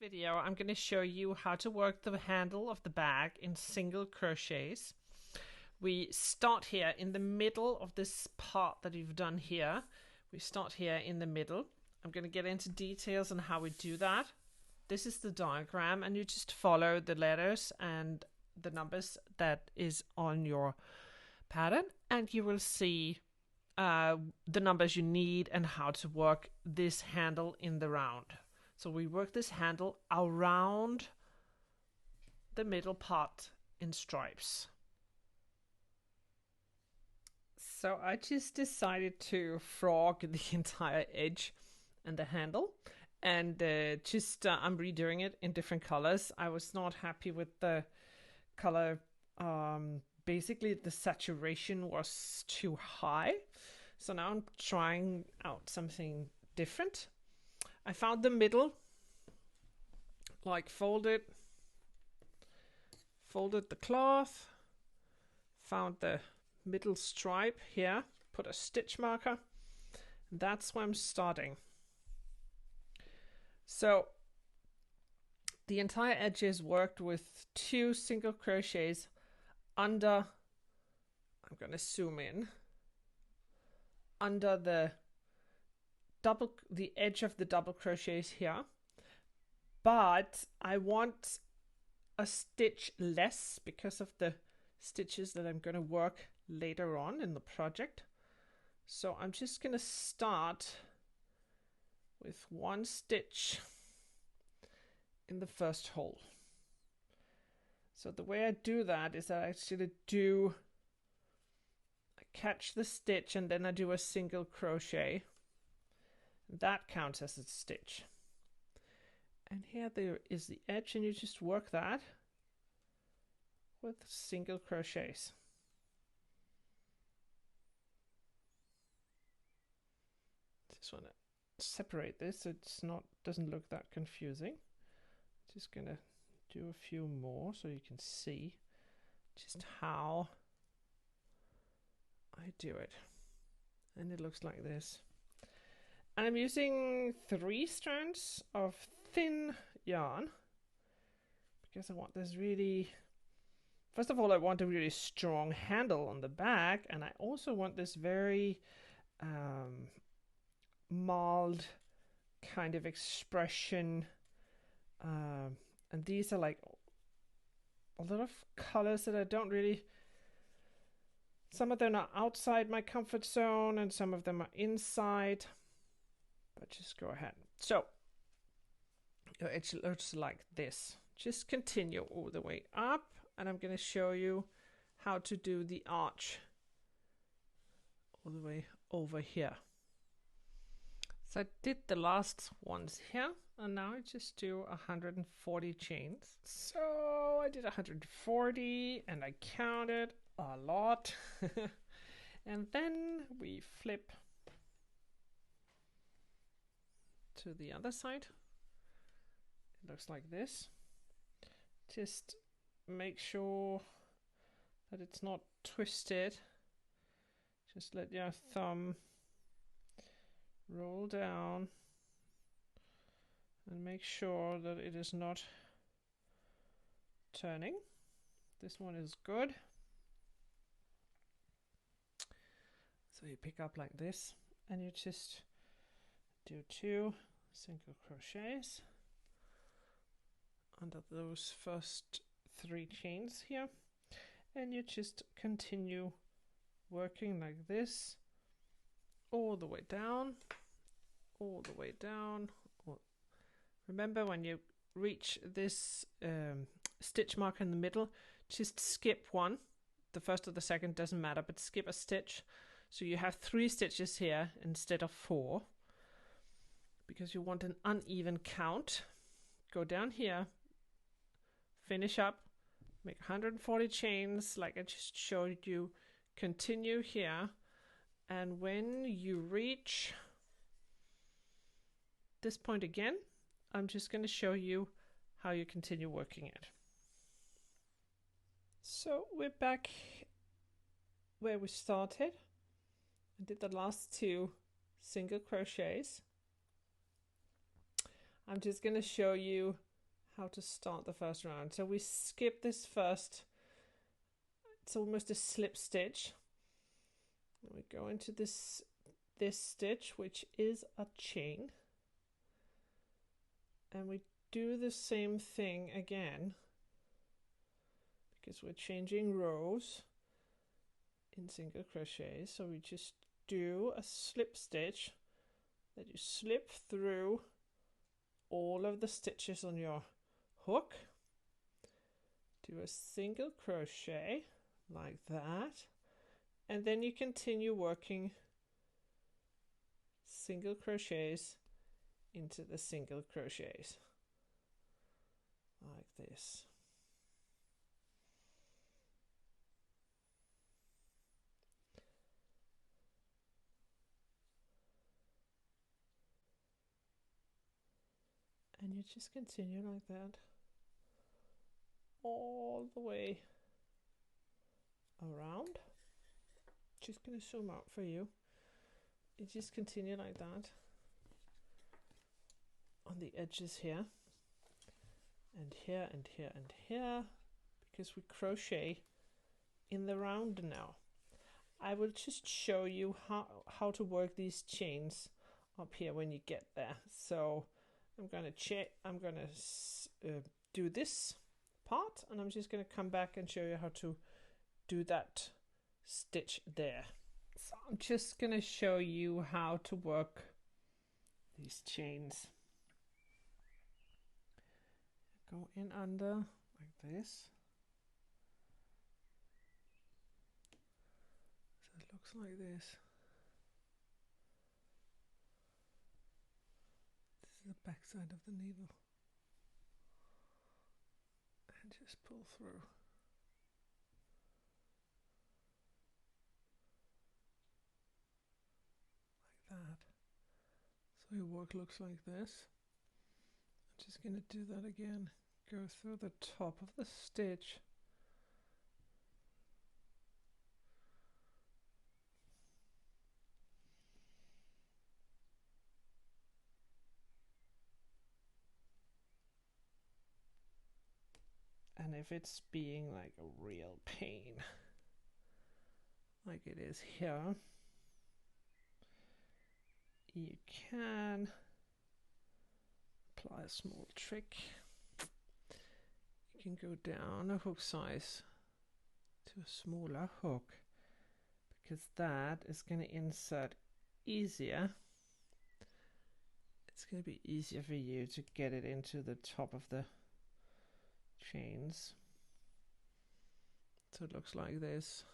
video, I'm going to show you how to work the handle of the bag in single crochets. We start here in the middle of this part that you've done here. We start here in the middle. I'm going to get into details on how we do that. This is the diagram, and you just follow the letters and the numbers that is on your pattern, and you will see the numbers you need and how to work this handle in the round. So we work this handle around the middle part in stripes. So I just decided to frog the entire edge and the handle, and I'm redoing it in different colors. I was not happy with the color. Basically the saturation was too high, so now I'm trying out something different. I found the middle, like folded the cloth, found the middle stripe here, put a stitch marker. That's where I'm starting. So the entire edge is worked with 2 single crochets under, I'm going to zoom in, under the edge of the double crochets here, but I want a stitch less because of the stitches that I'm going to work later on in the project. So I'm just going to start with 1 stitch in the first hole. So the way I do that is I actually catch the stitch and then I do a single crochet. That counts as a stitch. And here there is the edge, and you just work that with single crochets. Just want to separate this so it's doesn't look that confusing. Just gonna do a few more so you can see just how I do it. And it looks like this. And I'm using 3 strands of thin yarn because I want this really, first of all, I want a really strong handle on the back, and I also want this very mild kind of expression. And these are like a lot of colors that I don't really, some of them are outside my comfort zone and some of them are inside, but just go ahead. So it looks like this. Just continue all the way up, and I'm going to show you how to do the arch all the way over here. So I did the last ones here, and now I just do 140 chains. So I did 140 and I counted a lot. And then we flip to the other side. It looks like this. Just make sure that it's not twisted. Just let your thumb roll down and make sure that it is not turning. This one is good. So you pick up like this, and you just do 2 single crochets under those first 3 chains here, and you just continue working like this all the way down, all the way down. Remember, when you reach this stitch mark in the middle, just skip one. The first or the second doesn't matter, but skip a stitch. So you have 3 stitches here instead of 4, because you want an uneven count. Go down here, finish up, make 140 chains like I just showed you, continue here, and when you reach this point again, I'm just going to show you how you continue working it. So we're back where we started. I did the last 2 single crochets. I'm just going to show you how to start the first round. So we skip this first, it's almost a slip stitch. We go into this stitch, which is a chain, and we do the same thing again because we're changing rows in single crochet. So we just do a slip stitch that you slip through all of the stitches on your hook, do a single crochet like that, and then you continue working single crochets into the single crochets like this. And you just continue like that all the way around. Just going to zoom out for you. You just continue like that on the edges here and here and here and here, because we crochet in the round now. I will just show you how to work these chains up here when you get there. So I'm going to do this part, and I'm just going to come back and show you how to do that stitch there. So I'm just going to show you how to work these chains. Go in under like this. So it looks like this. This is the back side of the needle. And just pull through. Like that. So your work looks like this. I'm just going to do that again. Go through the top of the stitch. And if it's being like a real pain, like it is here, you can apply a small trick. You can go down a hook size to a smaller hook, because that is going to insert easier. It's going to be easier for you to get it into the top of the chains. So it looks like this,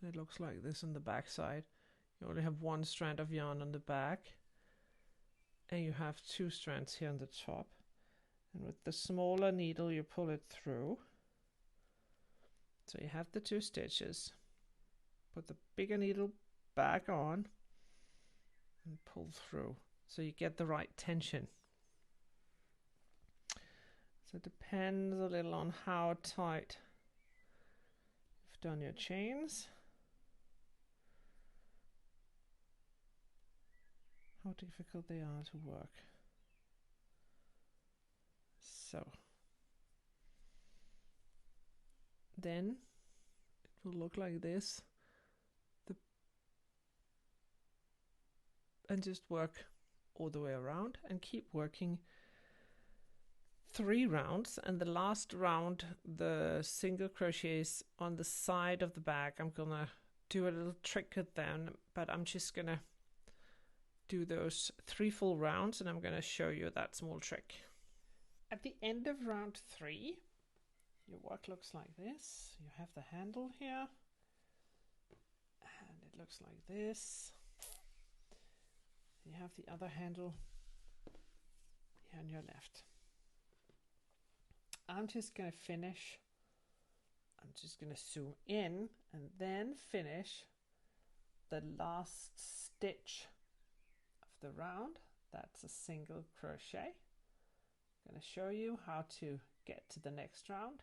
and it looks like this on the back side. You only have one strand of yarn on the back, and you have two strands here on the top. And with the smaller needle you pull it through. So you have the two stitches. Put the bigger needle back on and pull through, so you get the right tension. So it depends a little on how tight you've done your chains, how difficult they are to work. So then it will look like this. And just work all the way around and keep working 3 rounds, and the last round the single crochets on the side of the bag. I'm gonna do a little trick with them, but I'm just gonna do those 3 full rounds, and I'm gonna show you that small trick. At the end of round 3, your work looks like this. You have the handle here, and it looks like this. You have the other handle here on your left. I'm just going to finish. I'm just going to zoom in and then finish the last stitch of the round. That's a single crochet. I'm going to show you how to get to the next round.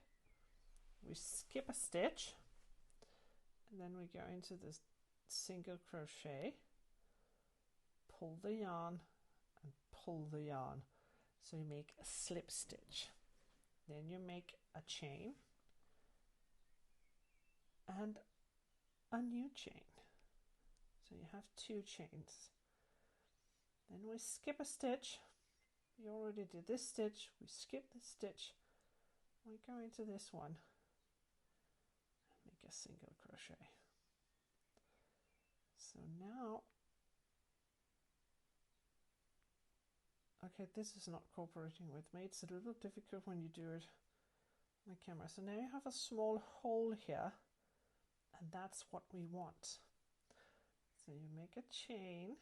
We skip a stitch, and then we go into the single crochet, pull the yarn and pull the yarn, so you make a slip stitch. then you make a chain and a new chain. So you have 2 chains. Then we skip a stitch. We already did this stitch, we skip this stitch, we go into this one and make a single crochet. So now, okay, this is not cooperating with me. It's a little difficult when you do it on the camera. So now you have a small hole here, and that's what we want. So you make a chain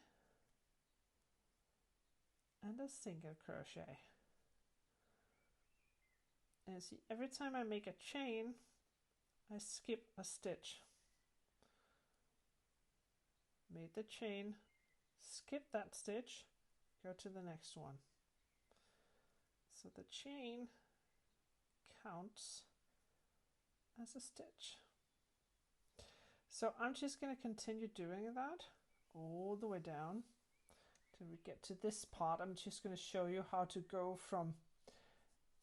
and a single crochet. And see, every time I make a chain, I skip a stitch. Made the chain, skip that stitch, go to the next one. So the chain counts as a stitch. So I'm just going to continue doing that all the way down till we get to this part. I'm just going to show you how to go from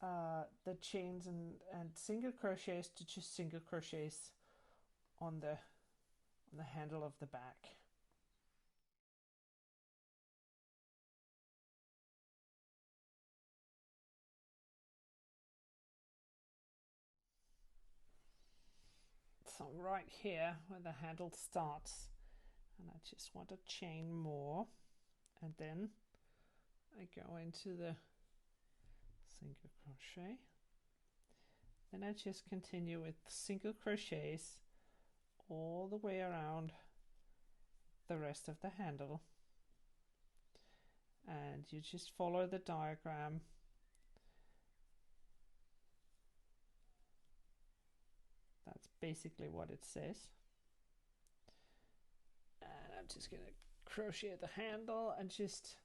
the chains and single crochets to just single crochets on the handle of the back. So right here where the handle starts, and I just want to chain more, and then I go into the single crochet. Then I just continue with single crochets all the way around the rest of the handle, and you just follow the diagram. That's basically what it says. And I'm just going to crochet the handle and just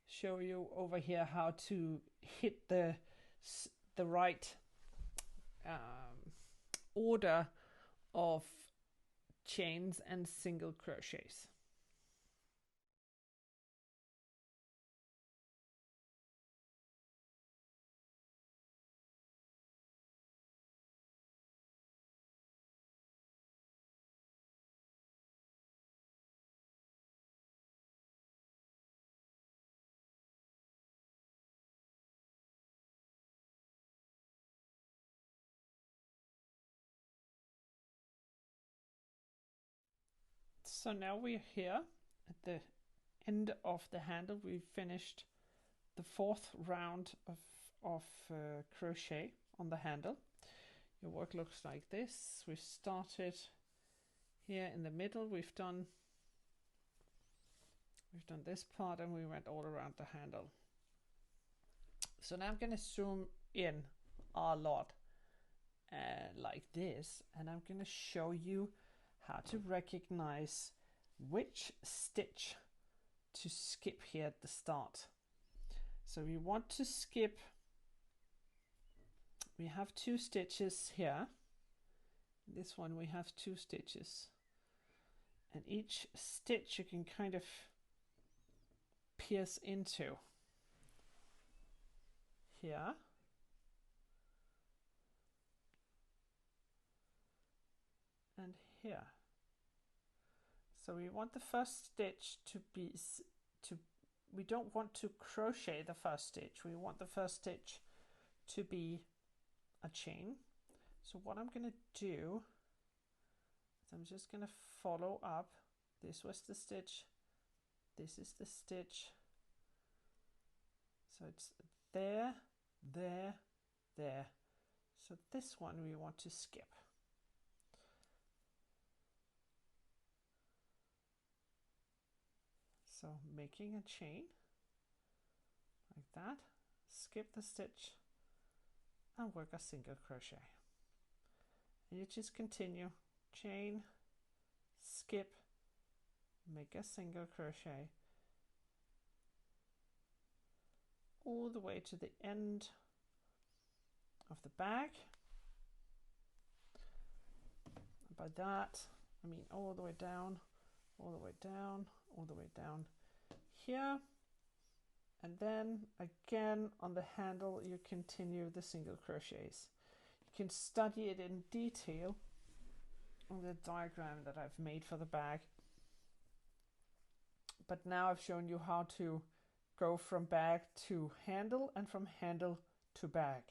show you over here how to hit the right order of chains and single crochets. So now we're here at the end of the handle. We've finished the 4th round of crochet on the handle. Your work looks like this. We started here in the middle. We've done this part and we went all around the handle. So now I'm going to zoom in a lot like this, and I'm going to show you how to recognize which stitch to skip here at the start. So we want to skip, we have 2 stitches here. This one we have 2 stitches, and each stitch you can kind of pierce into here. And here. So we want the first stitch to be, we don't want to crochet the first stitch. We want the first stitch to be a chain. So what I'm going to do is I'm just going to follow up. This was the stitch. This is the stitch. So it's there, there, there. So this one we want to skip. So making a chain like that, skip the stitch and work a single crochet. And you just continue, chain, skip, make a single crochet all the way to the end of the bag. And by that I mean all the way down, all the way down, all the way down here. And then again on the handle you continue the single crochets. You can study it in detail on the diagram that I've made for the bag. But now I've shown you how to go from bag to handle and from handle to bag.